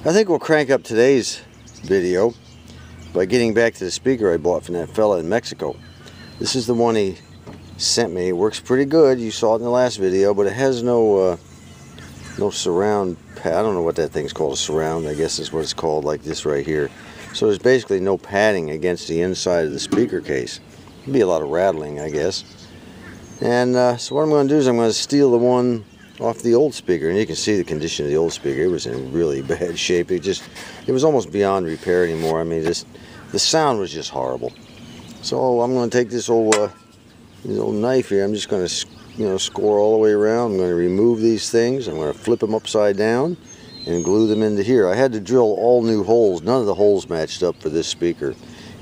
I think we'll crank up today's video by getting back to the speaker I bought from that fella in Mexico. This is the one he sent me. It works pretty good. You saw it in the last video, but it has no surround pad. I don't know what that thing's called, a surround. I guess is what it's called, like this right here. So there's basically no padding against the inside of the speaker case. It'd be a lot of rattling, I guess. And so what I'm going to do is I'm going to steal the one off the old speaker, and you can see the condition of the old speaker. It was in really bad shape. It was almost beyond repair anymore. I mean, the sound was just horrible. So I'm going to take this old knife here. I'm just going to score all the way around. I'm going to remove these things. I'm going to flip them upside down and glue them into here. I had to drill all new holes. None of the holes matched up for this speaker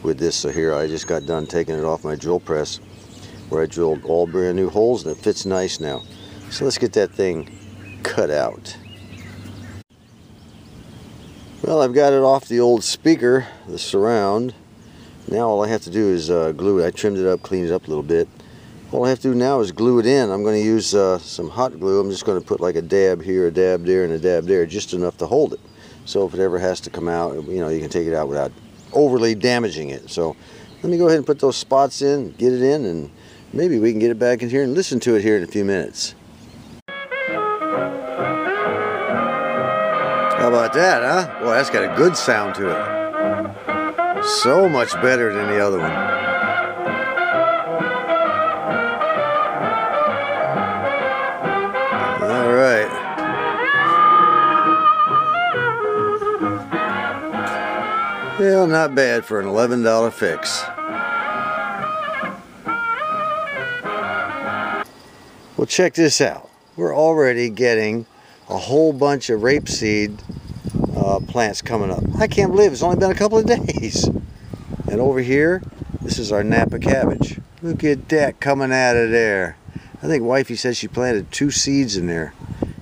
with this. So here I just got done taking it off my drill press, where I drilled all brand new holes, and it fits nice now. So let's get that thing cut out. Well, I've got it off the old speaker, the surround. Now all I have to do is glue it. I trimmed it up, cleaned it up a little bit. All I have to do now is glue it in. I'm going to use some hot glue. I'm just going to put like a dab here, a dab there, and a dab there, just enough to hold it. So if it ever has to come out, you can take it out without overly damaging it. So let me go ahead and put those spots in, get it in, and maybe we can get it back in here and listen to it here in a few minutes. How about that, huh? Boy, that's got a good sound to it. So much better than the other one. All right. Well, not bad for an $11 fix. Well, check this out. We're already getting a whole bunch of rapeseed plants coming up. I can't believe it's only been a couple of days. And over here, this is our Napa cabbage. Look at that coming out of there. I think wifey said she planted 2 seeds in there.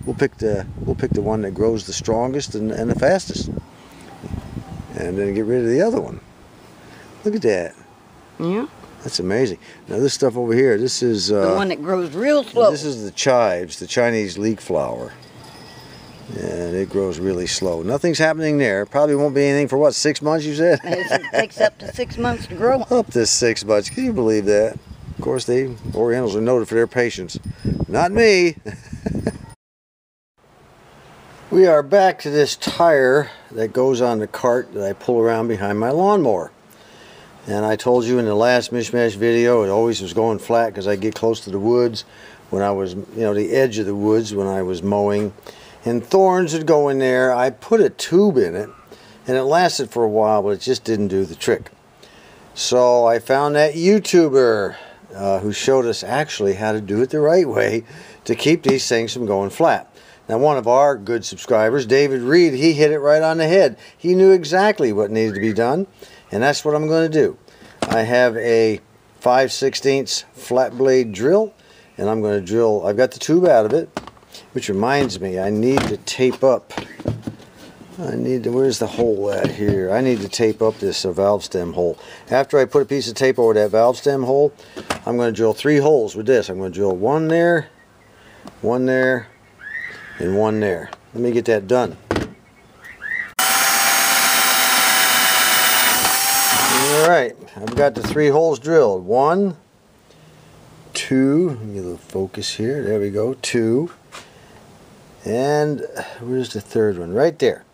We'll pick the one that grows the strongest and the fastest, and then get rid of the other one. Look at that. Yeah. That's amazing. Now this stuff over here, this is the one that grows real slow. This is the chives, the Chinese leek flower. And it grows really slow. Nothing's happening there. Probably won't be anything for what, 6 months you said? It takes up to 6 months to grow. Up to 6 months. Can you believe that? Of course, Orientals are noted for their patience. Not me. We are back to this tire that goes on the cart that I pull around behind my lawnmower. And I told you in the last Mish-Mash video, it always was going flat because I get close to the woods when I was, the edge of the woods when I was mowing. And thorns would go in there. I put a tube in it, and it lasted for a while, but it just didn't do the trick. So I found that YouTuber who showed us actually how to do it the right way to keep these things from going flat. Now, one of our good subscribers, David Reid, he hit it right on the head. He knew exactly what needed to be done, and that's what I'm going to do. I have a 5/16 flat blade drill, and I'm going to drill. I've got the tube out of it. Which reminds me, I need to tape up. Where's the hole at here? I need to tape up this valve stem hole. After I put a piece of tape over that valve stem hole, I'm going to drill 3 holes with this. I'm going to drill one there, and one there. Let me get that done. Alright, I've got the 3 holes drilled. 1, 2, let me get a little focus here. There we go, 2. And where's the third one? Right there.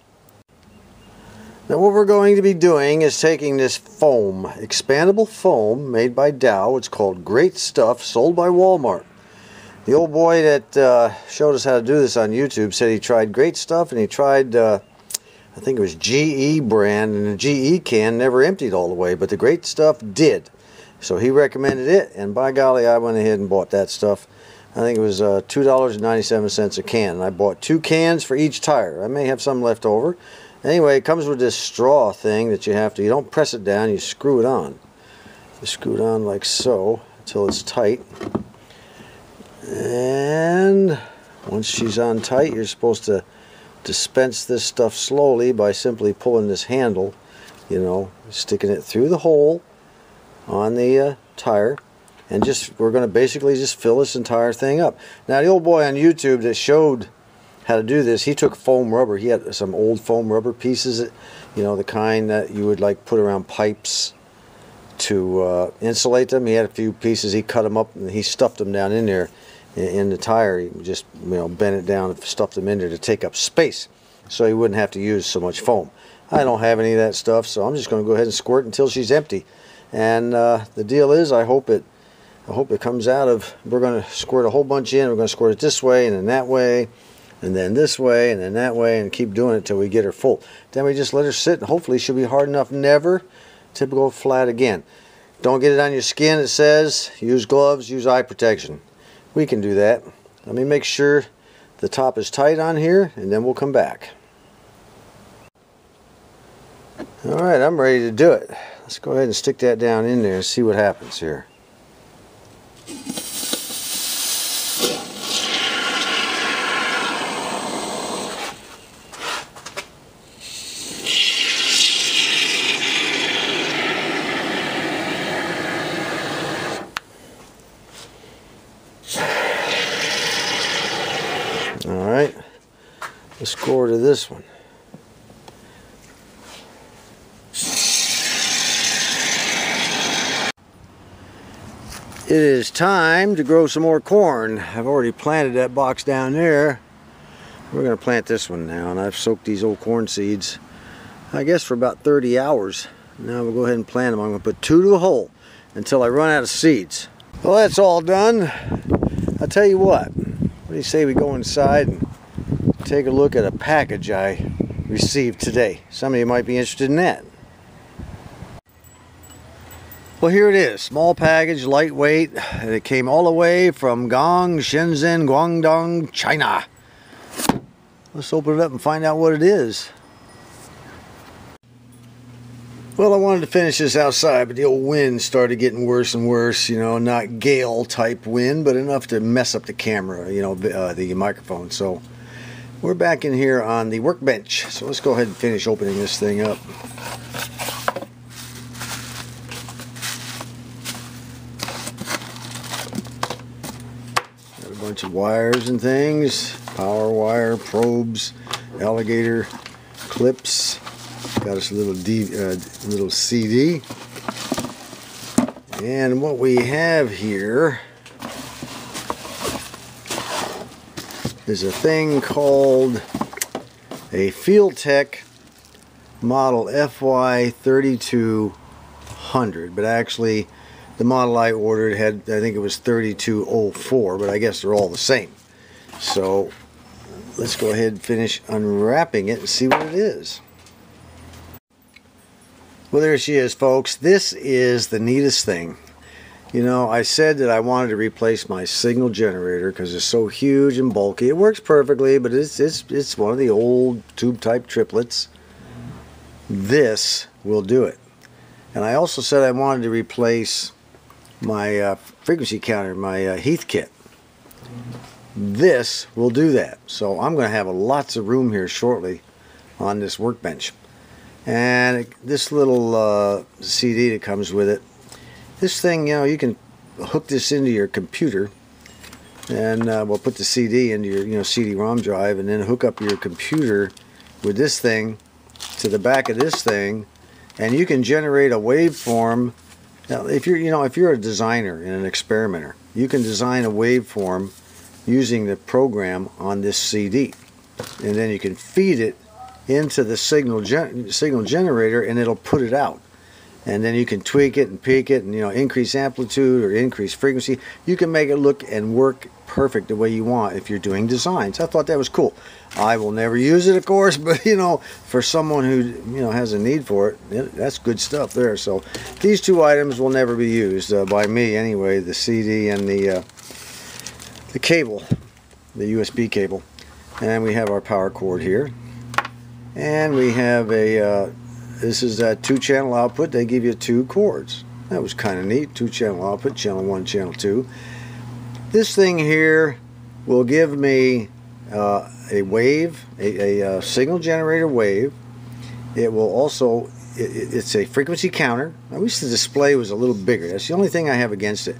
Now what we're going to be doing is taking this foam, expandable foam made by Dow. It's called Great Stuff, sold by Walmart. The old boy that showed us how to do this on YouTube said he tried Great Stuff, and he tried, I think it was GE brand, and the GE can never emptied all the way, but the Great Stuff did. So he recommended it, and by golly, I went ahead and bought that stuff. I think it was $2.97 a can, and I bought 2 cans for each tire. I may have some left over. Anyway, it comes with this straw thing that you don't press it down, you screw it on. You screw it on like so until it's tight. And once she's on tight, you're supposed to dispense this stuff slowly by simply pulling this handle, sticking it through the hole on the tire. And we're going to basically just fill this entire thing up. Now, the old boy on YouTube that showed how to do this. He took foam rubber. He had some old foam rubber pieces, you know, the kind that you would like put around pipes to insulate them. He had a few pieces. He cut them up and he stuffed them down in there in the tire. He just, you know, bent it down and stuffed them in there to take up space so he wouldn't have to use so much foam. I don't have any of that stuff, so I'm just going to go ahead and squirt until she's empty. And the deal is, I hope it comes out of, we're going to squirt a whole bunch in. We're going to squirt it this way and then that way and then this way and then that way and keep doing it until we get her full. Then we just let her sit and hopefully she'll be hard enough never to go flat again. Don't get it on your skin. It says use gloves, use eye protection. We can do that. Let me make sure the top is tight on here and then we'll come back. Alright, I'm ready to do it. Let's go ahead and stick that down in there and see what happens here. Alright, let's go over to this one. It is time to grow some more corn. I've already planted that box down there. We're going to plant this one now, and I've soaked these old corn seeds, I guess, for about 30 hours. Now we'll go ahead and plant them. I'm going to put 2 to a hole until I run out of seeds. Well, that's all done. I'll tell you what do you say we go inside and take a look at a package I received today? Some of you might be interested in that. Well, here it is, small package, lightweight, and it came all the way from Gong, Shenzhen, Guangdong, China. Let's open it up and find out what it is. Well, I wanted to finish this outside, but the old wind started getting worse and worse, you know, not gale type wind, but enough to mess up the camera, you know, the microphone. So we're back in here on the workbench. So let's go ahead and finish opening this thing up. Bunch of wires and things, power wire, probes, alligator clips. Got us a little little CD, and what we have here is a thing called a Fieldtech model FY 3200, but actually the model I ordered had, I think it was 3204, but I guess they're all the same. So let's go ahead and finish unwrapping it and see what it is. Well, there she is, folks. This is the neatest thing. You know, I said that I wanted to replace my signal generator because it's so huge and bulky. It works perfectly, but it's one of the old tube type triplets. This will do it. And I also said I wanted to replace my frequency counter, my Heath kit. This will do that. So I'm going to have lots of room here shortly on this workbench. And this little CD that comes with it, this thing, you know, you can hook this into your computer, and we'll put the CD into your, you know, CD-ROM drive, and then hook up your computer with this thing to the back of this thing, and you can generate a waveform. Now, if you're a designer and an experimenter, you can design a waveform using the program on this CD, and then you can feed it into the signal generator, and it'll put it out. And then you can tweak it and peak it, and, you know, increase amplitude or increase frequency. You can make it look and work perfect the way you want if you're doing designs. I thought that was cool. I will never use it, of course, but, you know, for someone who, you know, has a need for it, that's good stuff there. So these two items will never be used by me anyway, the CD and the cable, the USB cable. And we have our power cord here, and we have a this is that 2-channel output. They give you 2 cords. That was kind of neat. 2-channel output, channel 1, channel 2. This thing here will give me a wave, a signal generator wave. It will also, it's a frequency counter. I wish the display was a little bigger. That's the only thing I have against it.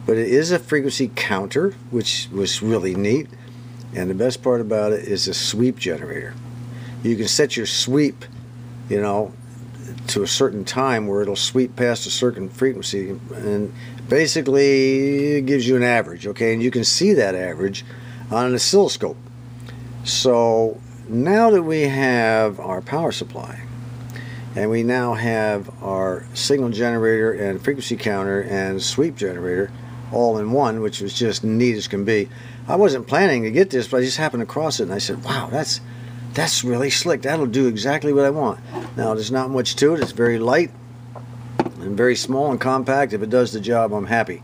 But it is a frequency counter, which was really neat. And the best part about it is the sweep generator. You can set your sweep, you know, to a certain time where it'll sweep past a certain frequency, and basically it gives you an average, okay? And you can see that average on an oscilloscope. So now that we have our power supply, and we now have our signal generator and frequency counter and sweep generator all in one, which was just neat as can be. I wasn't planning to get this, but I just happened across it and I said, wow, that's really slick. That'll do exactly what I want. Now, there's not much to it. It's very light and very small and compact. If it does the job, I'm happy.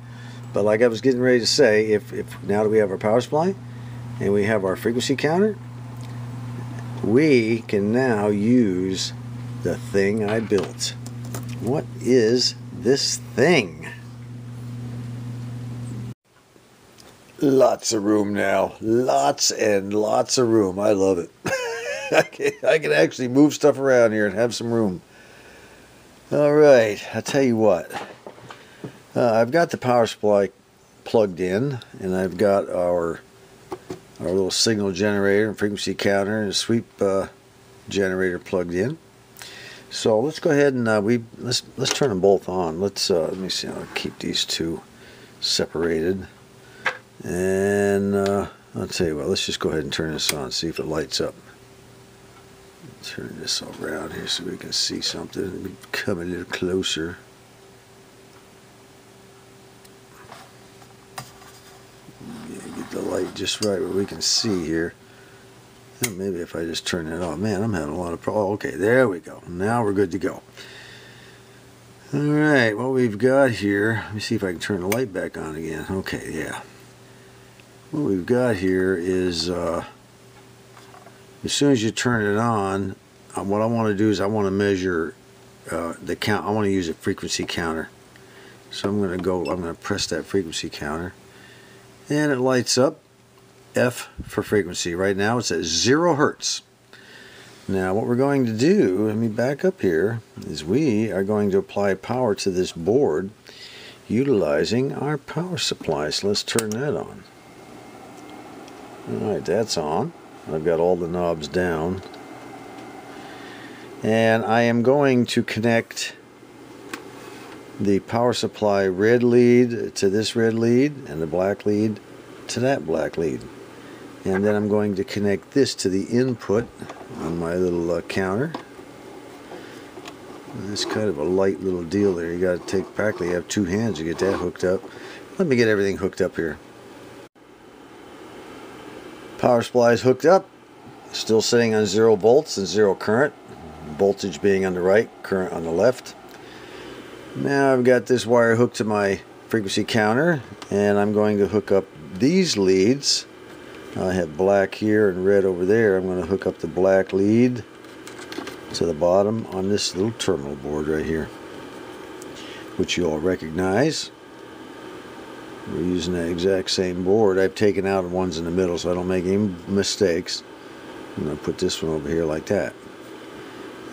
But like I was getting ready to say, if now that we have our power supply and we have our frequency counter, we can now use the thing I built. What is this thing? Lots of room now. Lots and lots of room. I love it. I can actually move stuff around here and have some room. Alright, I'll tell you what. I've got the power supply plugged in, and I've got our little signal generator and frequency counter and sweep generator plugged in. So let's go ahead and let's turn them both on. Let me see. I'll keep these two separated. And I'll tell you what, let's just go ahead and turn this on, see if it lights up. Turn this all around here so we can see something. Come a little closer. Yeah, get the light just right where we can see here. And maybe if I just turn it on. Man, I'm having a lot of problems. Oh, okay, there we go. Now we're good to go. Alright, what we've got here, let me see if I can turn the light back on again. Okay, yeah. What we've got here is, as soon as you turn it on, what I want to do is I want to measure the count. I want to use a frequency counter. So I'm going to press that frequency counter, and it lights up. F for frequency. Right now it's at 0 hertz. Now what we're going to do, let me back up here, is we are going to apply power to this board utilizing our power supply. So let's turn that on. Alright, that's on. I've got all the knobs down. And I am going to connect the power supply red lead to this red lead and the black lead to that black lead. And then I'm going to connect this to the input on my little counter. And it's kind of a light little deal there. You got to practically have 2 hands to get that hooked up. Let me get everything hooked up here. Power supply is hooked up, still sitting on 0 volts and 0 current, voltage being on the right, current on the left. Now I've got this wire hooked to my frequency counter, and I'm going to hook up these leads. I have black here and red over there. I'm going to hook up the black lead to the bottom on this little terminal board right here, which you all recognize. We're using that exact same board. I've taken out the ones in the middle so I don't make any mistakes. I'm going to put this one over here like that.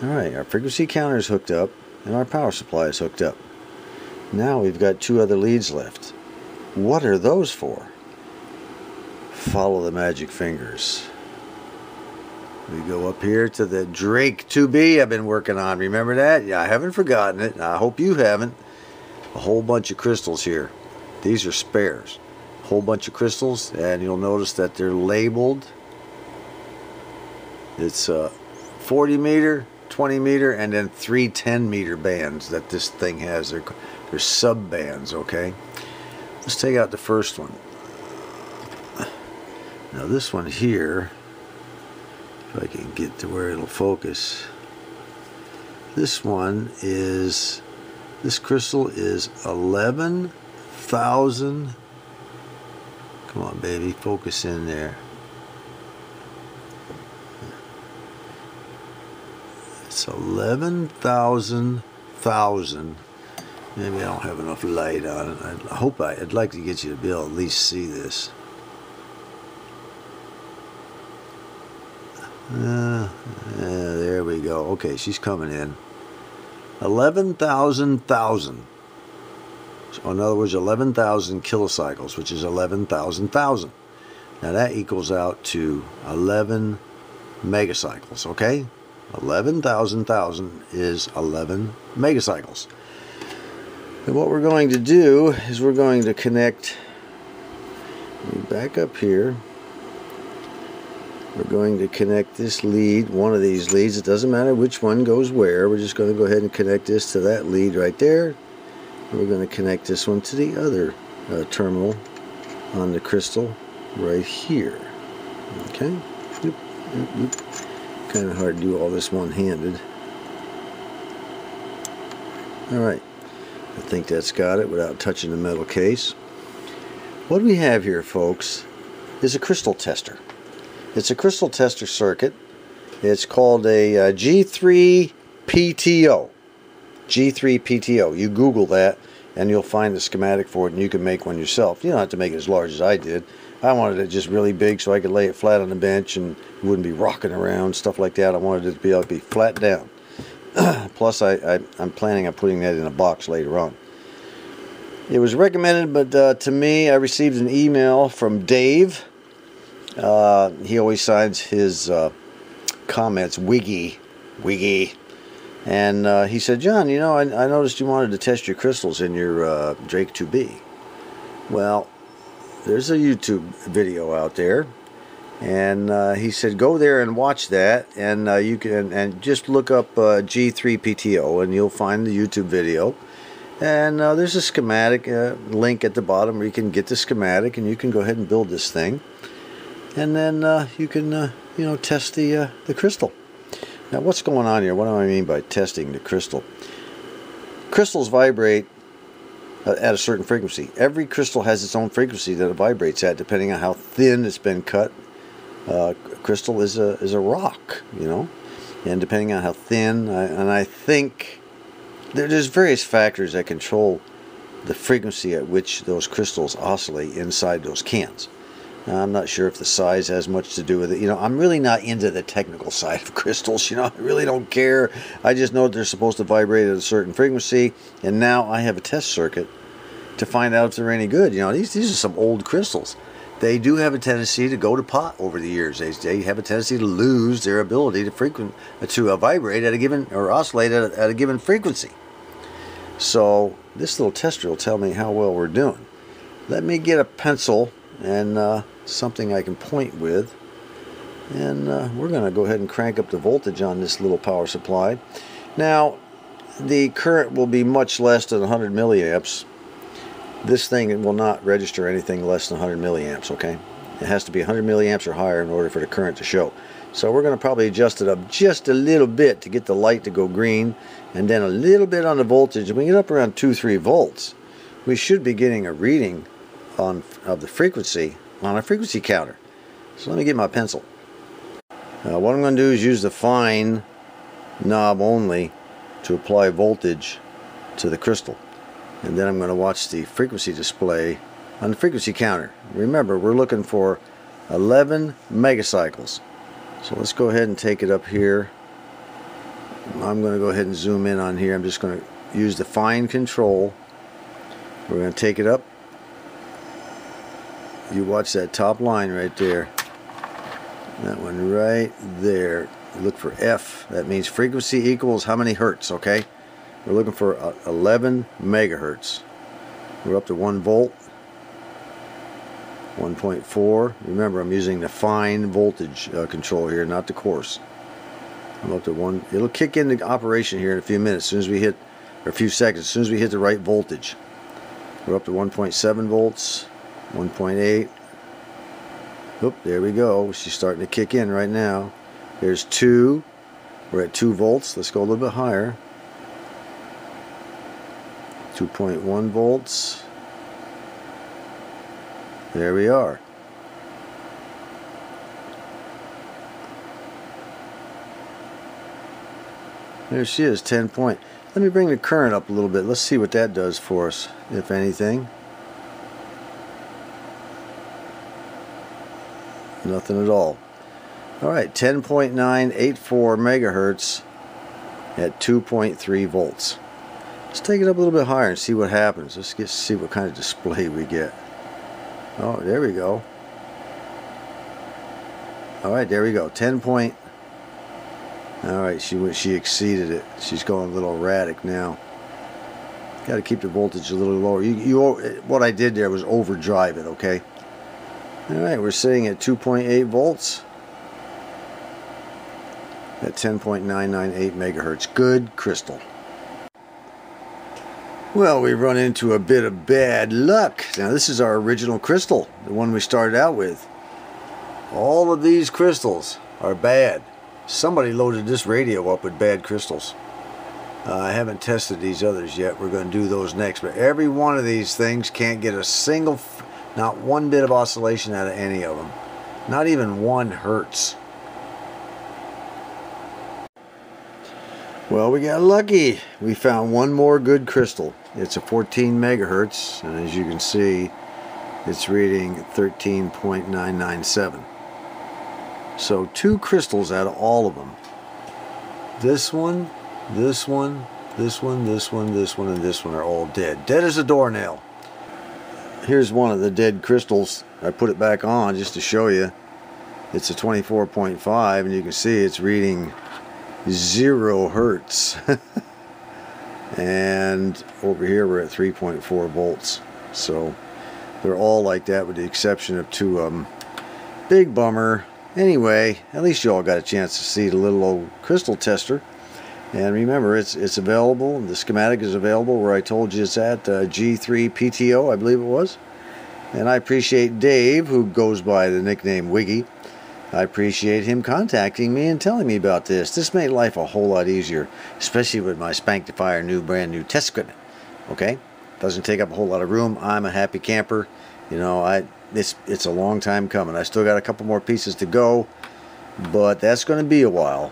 Alright, our frequency counter is hooked up and our power supply is hooked up. Now we've got 2 other leads left. What are those for? Follow the magic fingers. We go up here to the Drake 2B I've been working on. Remember that? Yeah, I haven't forgotten it. I hope you haven't. A whole bunch of crystals here. These are spares. A whole bunch of crystals, and you'll notice that they're labeled. It's 40 meter, 20 meter, and then 3 10-meter bands that this thing has. They're sub bands, okay? Let's take out the first one. Now this one here, if I can get to where it'll focus. This one is, this crystal is 11,000. Come on, baby, focus in there. It's 11,000. Maybe I don't have enough light on it. I'd like to get you to be able to at least see this. There we go. Okay, she's coming in. 11,000 thousand. So in other words, 11,000 kilocycles, which is 11,000 thousand. Now that equals out to 11 megacycles, okay? 11,000 is 11 megacycles. And what we're going to do is we're going to connect, back up here, we're going to connect this lead, one of these leads. It doesn't matter which one goes where. We're just going to go ahead and connect this to that lead right there. And we're going to connect this one to the other terminal on the crystal right here. Okay? Kind of hard to do all this one-handed. Alright. I think that's got it without touching the metal case. What we have here, folks, is a crystal tester. It's a crystal tester circuit. It's called a G3 PTO. G3 PTO. You Google that and you'll find the schematic for it, and you can make one yourself. You don't have to make it as large as I did. I wanted it just really big so I could lay it flat on the bench and it wouldn't be rocking around, stuff like that. I wanted it to be able to be flat down. Plus, I'm planning on putting that in a box later on. It was recommended, but to me, I received an email from Dave. He always signs his comments Wiggy. And he said, John, you know, I noticed you wanted to test your crystals in your Drake 2B. Well, there's a YouTube video out there, and he said go there and watch that, and you can and just look up G3 PTO, and you'll find the YouTube video. And there's a schematic link at the bottom where you can get the schematic, and you can go ahead and build this thing, and then you can you know, test the crystal. Now, what's going on here? What do I mean by testing the crystal? Crystals vibrate at a certain frequency. Every crystal has its own frequency that it vibrates at, depending on how thin it's been cut. Crystal is a rock, you know, and depending on how thin, and I think there's various factors that control the frequency at which those crystals oscillate inside those cans. Now, I'm not sure if the size has much to do with it. You know, I'm really not into the technical side of crystals. You know, I really don't care. I just know they're supposed to vibrate at a certain frequency, and now I have a test circuit to find out if they're any good. You know, these are some old crystals. They do have a tendency to go to pot over the years. They have a tendency to lose their ability to vibrate at a given, or oscillate at a given frequency. So this little tester will tell me how well we're doing. Let me get a pencil and something I can point with, and we're going to go ahead and crank up the voltage on this little power supply. Now, the current will be much less than 100 milliamps. This thing will not register anything less than 100 milliamps, okay? It has to be 100 milliamps or higher in order for the current to show. So we're going to probably adjust it up just a little bit to get the light to go green, and then a little bit on the voltage. When we get up around 2-3 volts, we should be getting a reading of the frequency on a frequency counter. So let me get my pencil. Now what I'm going to do is use the fine knob only to apply voltage to the crystal, and then I'm going to watch the frequency display on the frequency counter. Remember, we're looking for 11 megacycles. So let's go ahead and take it up here. I'm going to go ahead and zoom in on here. I'm just going to use the fine control. We're going to take it up. You watch that top line right there. That one right there. Look for F. That means frequency equals how many hertz, okay? We're looking for 11 megahertz. We're up to 1 volt. 1.4. Remember, I'm using the fine voltage control here, not the coarse. I'm up to 1. It'll kick into operation here in a few minutes, as soon as we hit, or a few seconds, as soon as we hit the right voltage. We're up to 1.7 volts. 1.8. Oop, there we go. She's starting to kick in right now. There's 2. We're at 2 volts. Let's go a little bit higher. 2.1 volts. There we are. There she is, 10 point. Let me bring the current up a little bit. Let's see what that does for us, if anything. Nothing at all. Alright, 10.984 megahertz at 2.3 volts. Let's take it up a little bit higher and see what happens. Let's see what kind of display we get. Oh, there we go. All right, there we go. 10 point. All right, she exceeded it. She's going a little erratic now. Got to keep the voltage a little lower. What I did there was overdrive it, okay? All right, we're sitting at 2.8 volts at 10.998 megahertz. Good crystal. Well, we run into a bit of bad luck. Now, this is our original crystal, the one we started out with. All of these crystals are bad. Somebody loaded this radio up with bad crystals. I haven't tested these others yet. We're going to do those next. But every one of these things can't get a single, not one bit of oscillation out of any of them. Not even 1 hertz. Well, we got lucky. We found one more good crystal. It's a 14 megahertz, and as you can see, it's reading 13.997. So 2 crystals out of all of them. This one, this one, this one, this one, this one, and this one are all dead. Dead as a doornail. Here's one of the dead crystals. I put it back on just to show you. It's a 24.5, and you can see it's reading 0 hertz. And over here we're at 3.4 volts. So they're all like that with the exception of 2 of them. Big bummer. Anyway, at least you all got a chance to see the little old crystal tester. And remember, it's available. The schematic is available where I told you it's at G3 PTO, I believe it was. And I appreciate Dave, who goes by the nickname Wiggy. I appreciate him contacting me and telling me about this. This made life a whole lot easier, especially with my spank-to-fire brand new test equipment. Okay? Doesn't take up a whole lot of room. I'm a happy camper. You know, it's a long time coming. I still got a couple more pieces to go, but that's going to be a while.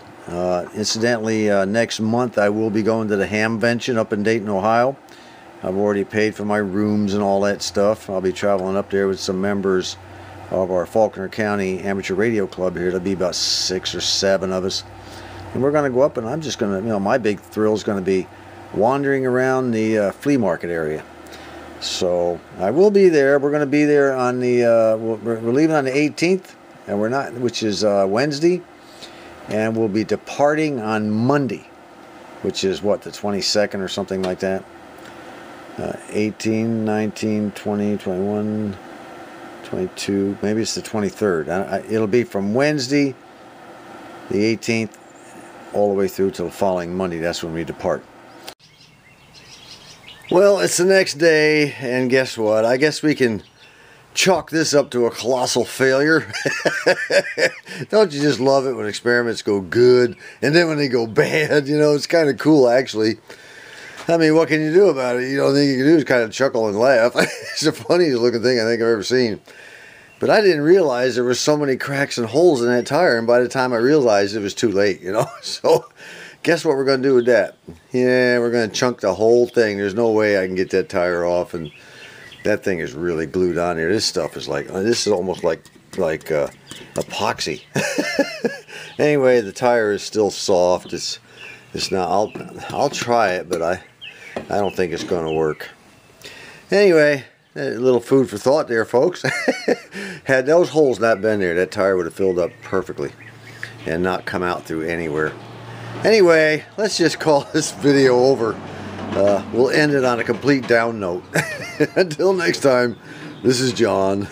Incidentally, next month I will be going to the Hamvention up in Dayton, Ohio. I've already paid for my rooms and all that stuff. I'll be traveling up there with some members of our Faulkner County Amateur Radio Club here. There'll be about 6 or 7 of us. And we're going to go up, and I'm just going to, you know, my big thrill is going to be wandering around the flea market area. So I will be there. We're going to be there on the, we're leaving on the 18th, and we're not, which is Wednesday. And we'll be departing on Monday, which is what, the 22nd or something like that. 18, 19, 20, 21, 22, maybe it's the 23rd. It'll be from Wednesday, the 18th, all the way through till the following Monday. That's when we depart. Well, it's the next day, and guess what? I guess we can chalk this up to a colossal failure. Don't you just love it when experiments go good and then when they go bad? You know, it's kind of cool, actually. I mean, what can you do about it? You know, the thing you can do is kind of chuckle and laugh. It's the funniest looking thing I think I've ever seen. But I didn't realize there were so many cracks and holes in that tire, and by the time I realized, it was too late, you know. So guess what we're going to do with that? Yeah, we're going to chunk the whole thing. There's no way I can get that tire off, and that thing is really glued on here. This stuff is like, this is almost like epoxy. Anyway, the tire is still soft. It's not. I'll try it, but I don't think it's going to work. Anyway, a little food for thought there, folks. Had those holes not been there, that tire would have filled up perfectly and not come out through anywhere. Anyway, let's just call this video over. We'll end it on a complete down note. Until next time, this is John.